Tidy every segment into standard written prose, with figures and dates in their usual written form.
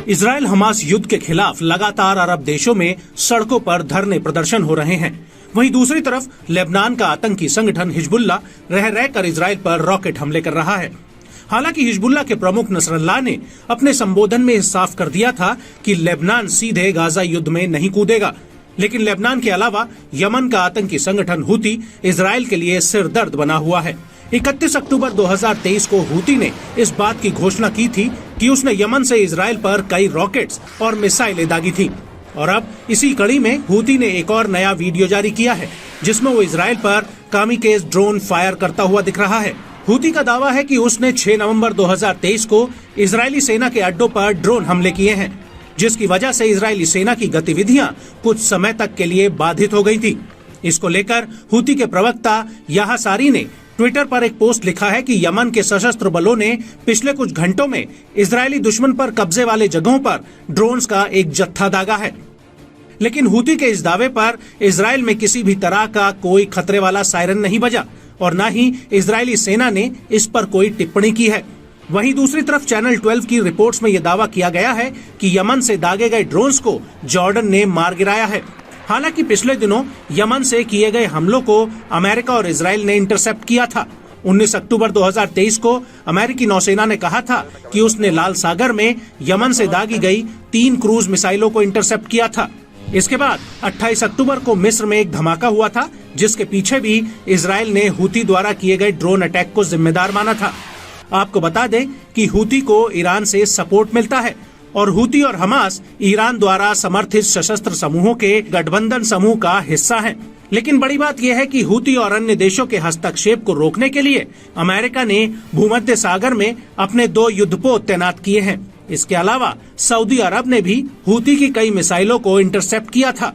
Israel Hamas युद्ध के खिलाफ लगातार अरब देशों में सड़कों पर धरने प्रदर्शन हो रहे हैं। वहीं दूसरी तरफ लेबनान का आतंकी संगठन हिजबुल्लाह रह रहकर इजराइल पर रॉकेट हमले कर रहा है। हालांकि हिजबुल्लाह के प्रमुख नसरल्लाह ने अपने संबोधन में साफ कर दिया था कि लेबनान सीधे गाजा युद्ध में नहीं कूदेगा, लेकिन लेबनान के अलावा यमन का आतंकी संगठन हूती इजराइल के लिए सिर दर्द बना हुआ है। 31 अक्टूबर 2023 को हूती ने इस बात की घोषणा की थी कि उसने यमन से इजराइल पर कई रॉकेट्स और मिसाइलें दागी थी, और अब इसी कड़ी में हूती ने एक और नया वीडियो जारी किया है जिसमें वो इजराइल पर कामिकेज ड्रोन फायर करता हुआ दिख रहा है। हूती का दावा है कि उसने 6 नवंबर 2023 को इजरायली सेना के अड्डों पर ड्रोन हमले किए हैं, जिसकी वजह से इजरायली सेना की गतिविधियां कुछ समय तक के लिए बाधित हो गई थी। इसको लेकर हूती के प्रवक्ता याह्या सारी ने ट्विटर पर एक पोस्ट लिखा है कि यमन के सशस्त्र बलों ने पिछले कुछ घंटों में इजरायली दुश्मन पर कब्जे वाले जगहों पर ड्रोन्स का एक जत्था दागा है। लेकिन हूती के इस दावे पर इजराइल में किसी भी तरह का कोई खतरे वाला सायरन नहीं बजा और न ही इजरायली सेना ने इस पर कोई टिप्पणी की है। वहीं दूसरी तरफ चैनल 12 की रिपोर्ट्स में यह दावा किया गया है कि यमन से दागे गए ड्रोन्स को जॉर्डन ने मार गिराया है। हालांकि पिछले दिनों यमन से किए गए हमलों को अमेरिका और इजराइल ने इंटरसेप्ट किया था। 19 अक्टूबर 2023 को अमेरिकी नौसेना ने कहा था कि उसने लाल सागर में यमन से दागी गई 3 क्रूज मिसाइलों को इंटरसेप्ट किया था। इसके बाद 28 अक्टूबर को मिस्र में एक धमाका हुआ था, जिसके पीछे भी इजराइल ने हूती द्वारा किए गए ड्रोन अटैक को जिम्मेदार माना था। आपको बता दें कि हूती को ईरान से सपोर्ट मिलता है और हूती और हमास ईरान द्वारा समर्थित सशस्त्र समूहों के गठबंधन समूह का हिस्सा हैं। लेकिन बड़ी बात यह है कि हूती और अन्य देशों के हस्तक्षेप को रोकने के लिए अमेरिका ने भूमध्य सागर में अपने 2 युद्धपोत तैनात किए हैं। इसके अलावा सऊदी अरब ने भी हूती की कई मिसाइलों को इंटरसेप्ट किया था।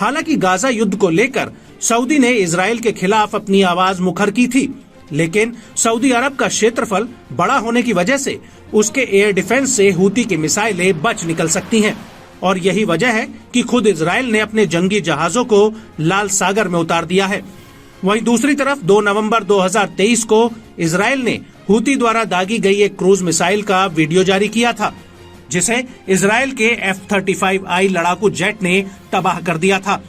हालांकि गाजा युद्ध को लेकर सऊदी ने इजराइल के खिलाफ अपनी आवाज मुखर की थी, लेकिन सऊदी अरब का क्षेत्रफल बड़ा होने की वजह से उसके एयर डिफेंस से हूती की मिसाइलें बच निकल सकती हैं, और यही वजह है कि खुद इजराइल ने अपने जंगी जहाजों को लाल सागर में उतार दिया है। वहीं दूसरी तरफ 2 नवंबर 2023 को इजराइल ने हूती द्वारा दागी गई एक क्रूज मिसाइल का वीडियो जारी किया था, जिसे इजराइल के F-35I लड़ाकू जेट ने तबाह कर दिया था।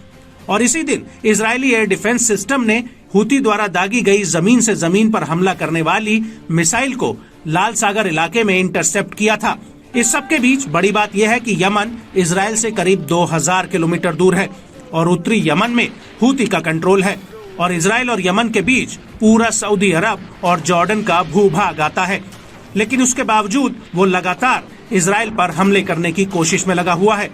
और इसी दिन इजरायली एयर डिफेंस सिस्टम ने हूती द्वारा दागी गई जमीन से जमीन पर हमला करने वाली मिसाइल को लाल सागर इलाके में इंटरसेप्ट किया था। इस सब के बीच बड़ी बात यह है कि यमन इजराइल से करीब 2000 किलोमीटर दूर है और उत्तरी यमन में हूती का कंट्रोल है, और इजराइल और यमन के बीच पूरा सऊदी अरब और जॉर्डन का भूभाग आता है। लेकिन उसके बावजूद वो लगातार इजराइल पर हमले करने की कोशिश में लगा हुआ है।